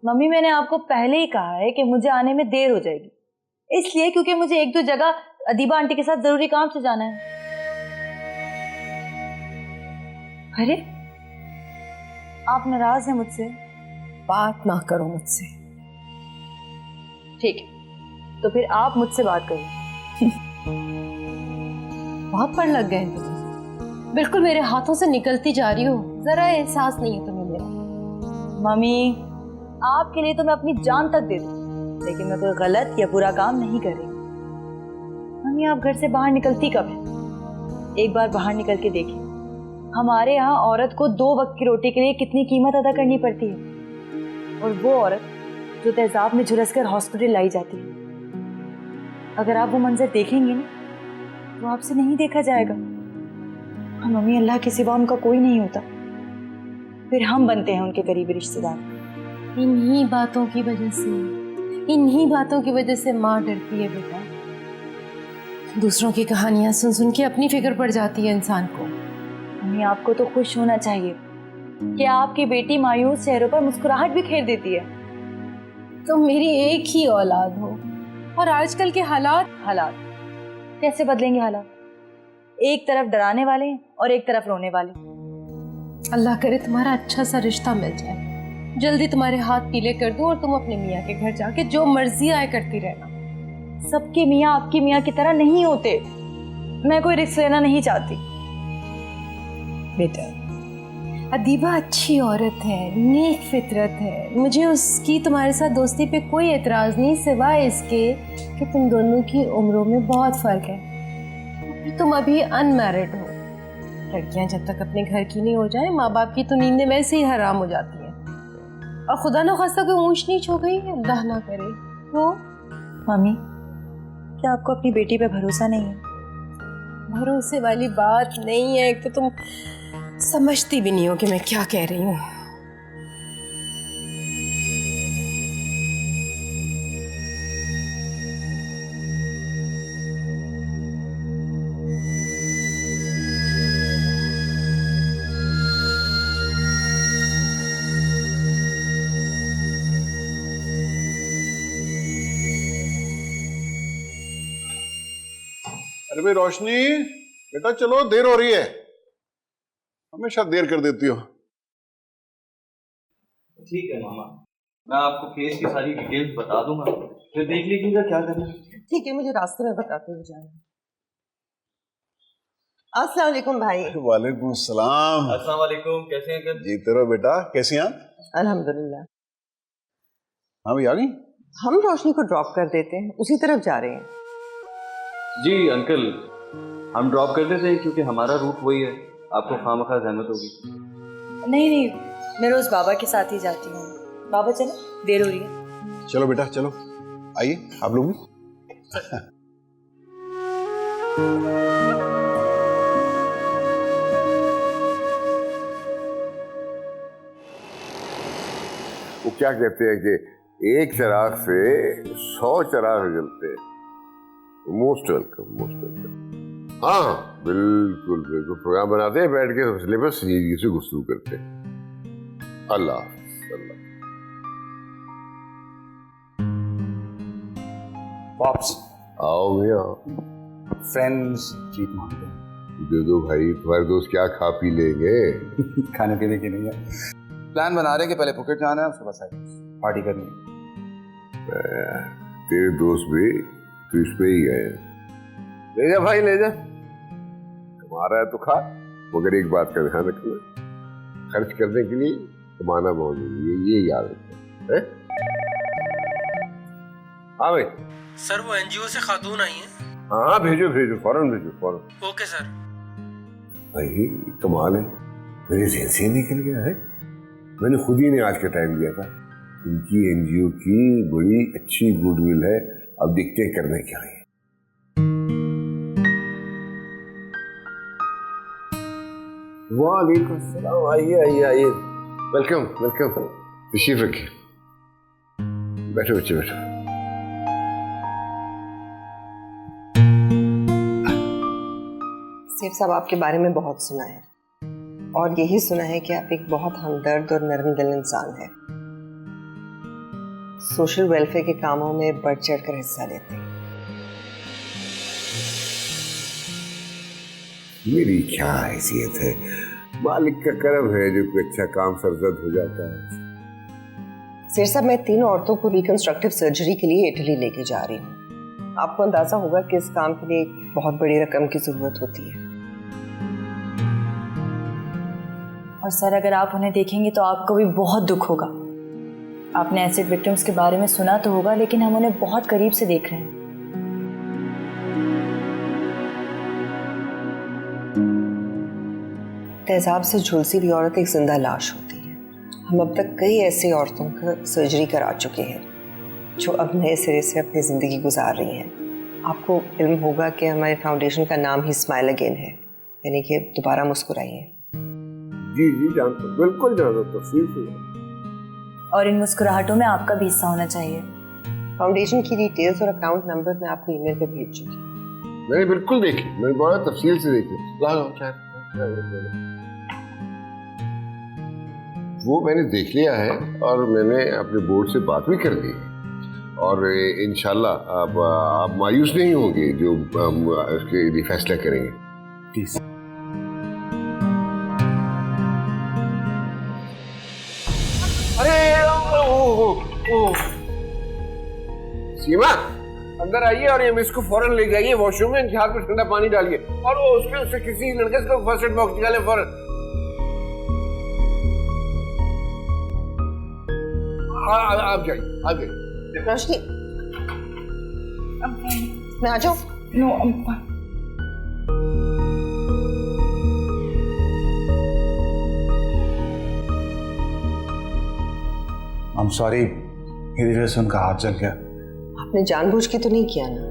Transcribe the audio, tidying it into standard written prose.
Mummy मैंने आपको पहले ही कहा है कि मुझे आने में देर हो जाएगी, इसलिए क्योंकि मुझे एक दो जगह अदीबा आंटी के साथ जरूरी काम से जाना है। अरे आप नाराज हैं मुझसे? बात ना करो मुझसे। ठीक है, तो फिर आप मुझसे बात करो। बहुत पढ़ लग गए तुम्हें, बिल्कुल मेरे हाथों से निकलती जा रही हो, जरा एहसास नहीं है तुम्हें मेरा। मम्मी आपके लिए तो मैं अपनी जान तक दे दूं, लेकिन मैं कोई गलत या बुरा काम नहीं कर रही। मम्मी आप घर से बाहर निकलती कब है? एक बार बाहर निकल के देखिए, हमारे यहाँ औरत को 2 वक्त की रोटी के लिए कितनी कीमत अदा करनी पड़ती है, और वो औरत जो तेजाब में झुलस कर हॉस्पिटल लाई जाती है। अगर आप वो मंजर देखेंगे ना तो आपसे नहीं देखा जाएगा। हाँ मम्मी, अल्लाह के सिवा उनका कोई नहीं होता, फिर हम बनते हैं उनके करीबी रिश्तेदार। इन्हीं बातों की वजह से माँ डरती है बेटा। दूसरों की कहानियां सुन सुन के अपनी फिक्र पड़ जाती है इंसान को। मम्मी आपको तो खुश होना चाहिए कि आपकी बेटी मायूस चेहरों पर मुस्कुराहट भी खेर देती है। तो मेरी एक ही औलाद हो, और आजकल के हालात कैसे बदलेंगे? हालात एक तरफ डराने वाले हैं और एक तरफ रोने वाले। अल्लाह करे तुम्हारा अच्छा सा रिश्ता मिल जाए, जल्दी तुम्हारे हाथ पीले कर दूं और तुम अपने मियाँ के घर जाके जो मर्जी आए करती रहना। सबके मियाँ आपकी मियाँ की तरह नहीं होते, मैं कोई रिस्क लेना नहीं चाहती। बेटा अदीबा अच्छी औरत है, नेक फितरत है, मुझे उसकी तुम्हारे साथ दोस्ती पे कोई एतराज नहीं, सिवाय इसके कि तुम दोनों की उम्रों में बहुत फर्क है। तुम अभी अनमैरिड हो, लड़कियां जब तक अपने घर की नहीं हो जाए माँ बाप की तो नींदें वैसे ही हराम हो जाती हैं, और खुदा ना खास्ता कोई ऊंच नीच हो गई, अल्लाह ना करे तो। मम्मी क्या आपको अपनी बेटी पे भरोसा नहीं है? भरोसे वाली बात नहीं है, एक तो तुम समझती भी नहीं हो कि मैं क्या कह रही हूँ। अरे भाई रोशनी, बेटा चलो, देर हो रही है, हमेशा देर कर देती हो। ठीक है मामा, मैं आपको केस की सारी डिटेल्स बता दूंगा, फिर देख लीजिएगा क्या करना है। ठीक है, मुझे रास्ते में बताते हुए जाना। अस्सलाम वालेकुम भाई। वालेकुम सलाम। अस्सलाम वालेकुम, कैसे हैं? जीते रहो बेटा, कैसी हैं आप? अल्हम्दुलिल्लाह। हाँ भाई आ गई? हम रोशनी को ड्रॉप कर देते हैं, उसी तरफ जा रहे हैं। जी अंकल, हम ड्रॉप कर देते हैं क्योंकि हमारा रूट वही है, आपको खामखा जहमत होगी। नहीं, मैं रोज बाबा के साथ ही जाती हूँ। बाबा चलो, देर हो रही है। चलो बेटा चलो, आइए आप लोग भी। वो क्या कहते हैं कि एक चिराग से 100 चिराग जलते हैं। Most welcome, most welcome. हाँ बिल्कुल बिल्कुल, प्रोग्राम बनाते हैं, बैठ के मसले पर सीधी से गुफ्तगू करते हैं। अल्लाह अल्लाह। पॉप्स आओ भैया, फ्रेंड्स चीट मांगते हैं। दे दो भाई, तुम्हारे दोस्त क्या खा पी लेंगे? खाने पीने की नहीं है, प्लान बना रहे हैं कि पहले फुकेट जाना है, उसके बाद साइकिल पार्टी करनी है। तेरे दोस्त भी तो इस पे ही गए। ले जा भाई ले जा, कमा रहा है तो खा, मगर एक बात का ध्यान रखना, खर्च करने के लिए कमाना बहुत जरूरी है, ये याद रखना है। हाँ भाई। सर वो एनजीओ से खातून आई हैं। हाँ भेजो भेजो, फौरन भेजो फौरन। Okay sir. भाई कमाल है, मेरे ज़हन से निकल गया है, मैंने खुद ही ने आज का टाइम दिया था। इनकी एनजीओ की बड़ी अच्छी गुडविल है, अब देखते हैं करने क्या है। वालेकुम सलाम, आइए आइए आइए, वेलकम वेलकम, तशरीफ रखिए, बैठो बच्चे बैठो। सेठ साहब आपके बारे में बहुत सुना है, और यही सुना है कि आप एक बहुत हमदर्द और नरम दिल इंसान हैं। सोशल वेलफेयर के कामों में बढ़ चढ़कर हिस्सा लेते हैं। मेरी क्या हैसियत है, मालिक का करम है जो कोई अच्छा काम सरजद हो जाता है। सिर साहब, मैं 3 औरतों को रिकंस्ट्रक्टिव सर्जरी के लिए इटली लेके जा रही हूँ। आपको अंदाजा होगा कि इस काम के लिए बहुत बड़ी रकम की जरूरत होती है। और सर, अगर आप उन्हें देखेंगे तो आपको भी बहुत दुख होगा। आपने एसिड विक्टिम्स के बारे में सुना तो होगा, लेकिन हम उन्हें बहुत करीब से देख रहे हैं। तेजाब से झुलसी हुई औरत एक जिंदा लाश होती है। हम अब तक कई ऐसी औरतों का सर्जरी करा चुके हैं जो अब नए सिरे से अपनी ज़िंदगी गुजार रही हैं। आपको इल्म होगा कि हमारे फाउंडेशन का नाम ही स्माइल अगेन है, यानी कि दोबारा मुस्कुराइए। जी जी जानता हूँ, बिल्कुल जानता हूँ, तफसील से। और इन मुस्कुराहटों में आपका भी हिस्सा होना चाहिए। फाउंडेशन की डिटेल्स और अकाउंट नंबर मैं आपको ईमेल पे भेज चुकी हूँ। मैंने बिल्कुल देखी, मैंने बड़ा तफसील से देखी। वो मैंने देख लिया है और मैंने अपने बोर्ड से बात भी कर ली है। और इंशाल्लाह आप मायूस नहीं होंगे जो हम इसके लिए फैसला करेंगे। प्लीज। अरे सीमा, अंदर आइए और ये इसको फौरन ले जाइए वॉशरूम में, इनके हाथ में ठंडा पानी डालिए और वो उससे किसी लड़के से फर्स्ट एड बॉक्स निकाले फौरन। आप जाइए, आप जाइए। रोशनी, मैं आ जाऊँ? I'm sorry, मेरी वजह से उनका हाथ जल गया। आपने जानबूझ के तो नहीं किया ना?